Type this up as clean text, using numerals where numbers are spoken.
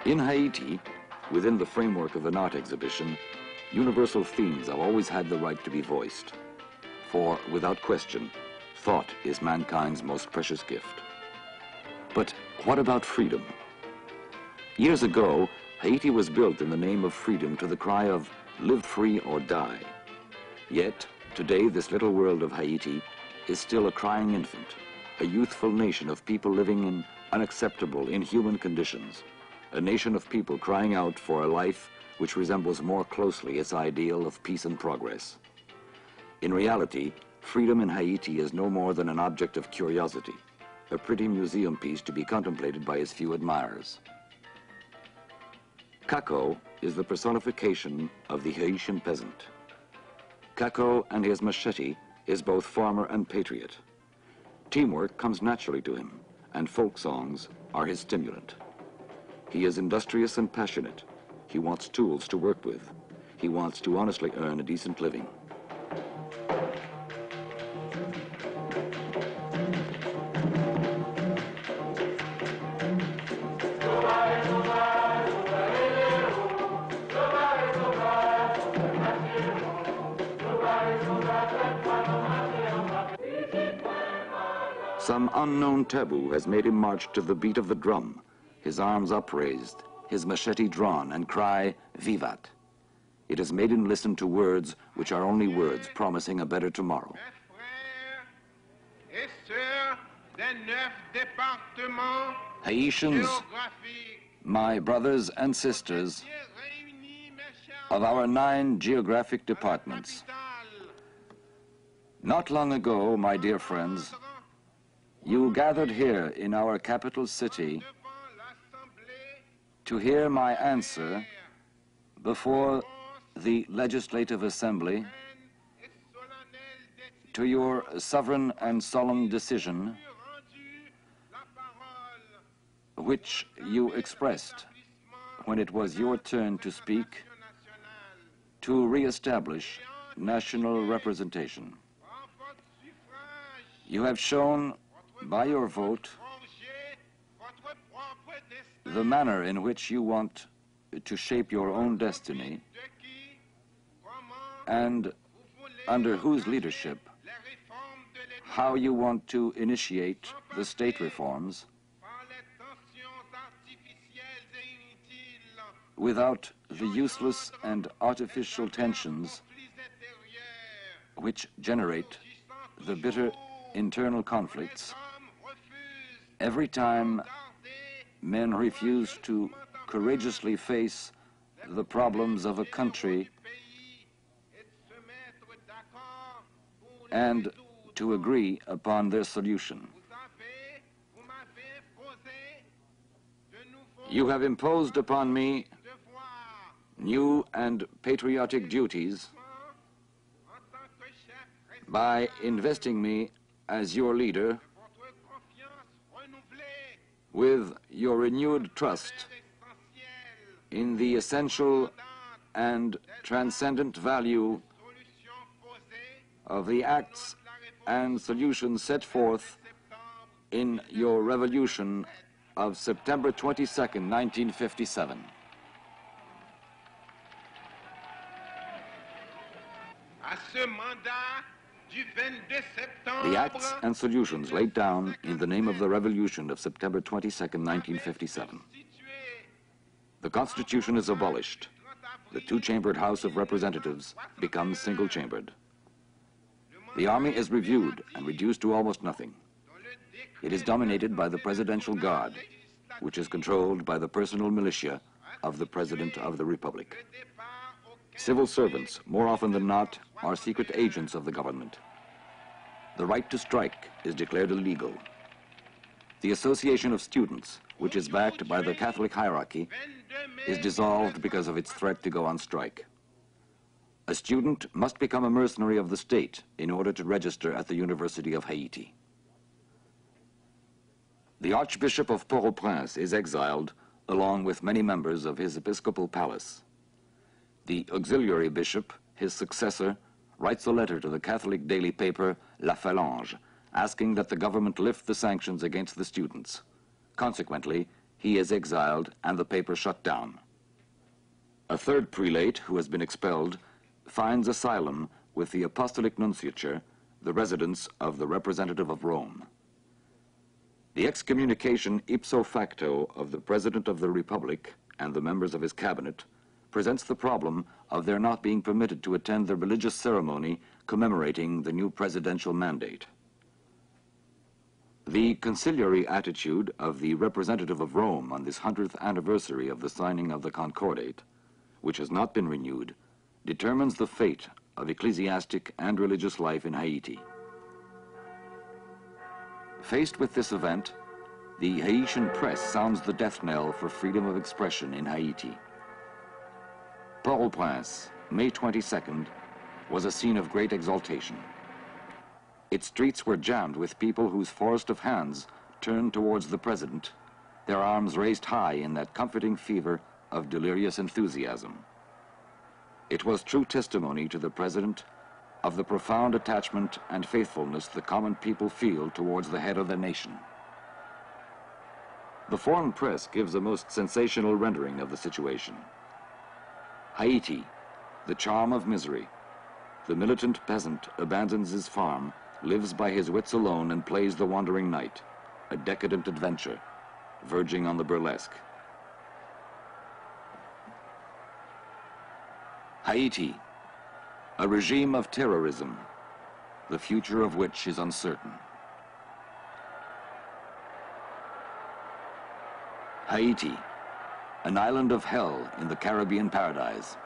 In Haiti, within the framework of an art exhibition, universal themes have always had the right to be voiced. For, without question, thought is mankind's most precious gift. But what about freedom? Years ago, Haiti was built in the name of freedom to the cry of live free or die. Yet, today this little world of Haiti is still a crying infant, a youthful nation of people living in unacceptable, inhuman conditions, a nation of people crying out for a life which resembles more closely its ideal of peace and progress. In reality, freedom in Haiti is no more than an object of curiosity, a pretty museum piece to be contemplated by its few admirers. Kako is the personification of the Haitian peasant. Kako and his machete is both farmer and patriot. Teamwork comes naturally to him, and folk songs are his stimulant. He is industrious and passionate. He wants tools to work with. He wants to honestly earn a decent living. Some unknown taboo has made him march to the beat of the drum, his arms upraised, his machete drawn, and cry, "Vivat!" It has made him listen to words which are only words promising a better tomorrow. Haitians, my brothers and sisters of our 9 geographic departments. Not long ago, my dear friends, you gathered here in our capital city to hear my answer before the Legislative Assembly to your sovereign and solemn decision which you expressed when it was your turn to speak to re-establish national representation. You have shown by your vote the manner in which you want to shape your own destiny and under whose leadership, how you want to initiate the state reforms without the useless and artificial tensions which generate the bitter internal conflicts every time men refuse to courageously face the problems of a country and to agree upon their solution. You have imposed upon me new and patriotic duties by investing me as your leader with your renewed trust in the essential and transcendent value of the acts and solutions set forth in your revolution of September 22nd, 1957. The acts and solutions laid down in the name of the revolution of September 22nd, 1957. The Constitution is abolished. The 2-chambered House of Representatives becomes single-chambered. The army is reviewed and reduced to almost nothing. It is dominated by the Presidential Guard, which is controlled by the personal militia of the President of the Republic. Civil servants, more often than not, are secret agents of the government. The right to strike is declared illegal. The Association of Students, which is backed by the Catholic hierarchy, is dissolved because of its threat to go on strike. A student must become a mercenary of the state in order to register at the University of Haiti. The Archbishop of Au Prince is exiled along with many members of his episcopal palace. The auxiliary bishop, his successor, writes a letter to the Catholic daily paper La Phalange, asking that the government lift the sanctions against the students. Consequently, he is exiled and the paper shut down. A third prelate, who has been expelled, finds asylum with the Apostolic Nunciature, the residence of the representative of Rome. The excommunication ipso facto of the President of the Republic and the members of his cabinet presents the problem of their not being permitted to attend the religious ceremony commemorating the new presidential mandate. The conciliary attitude of the representative of Rome on this 100th anniversary of the signing of the Concordate, which has not been renewed, determines the fate of ecclesiastic and religious life in Haiti. Faced with this event, the Haitian press sounds the death knell for freedom of expression in Haiti. Au Prince, May 22nd, was a scene of great exaltation. Its streets were jammed with people whose forest of hands turned towards the president, their arms raised high in that comforting fever of delirious enthusiasm. It was true testimony to the president of the profound attachment and faithfulness the common people feel towards the head of the nation. The foreign press gives a most sensational rendering of the situation. Haiti, the charm of misery. The militant peasant abandons his farm, lives by his wits alone, and plays the wandering knight, a decadent adventure, verging on the burlesque. Haiti, a regime of terrorism, the future of which is uncertain. Haiti, an island of hell in the Caribbean paradise.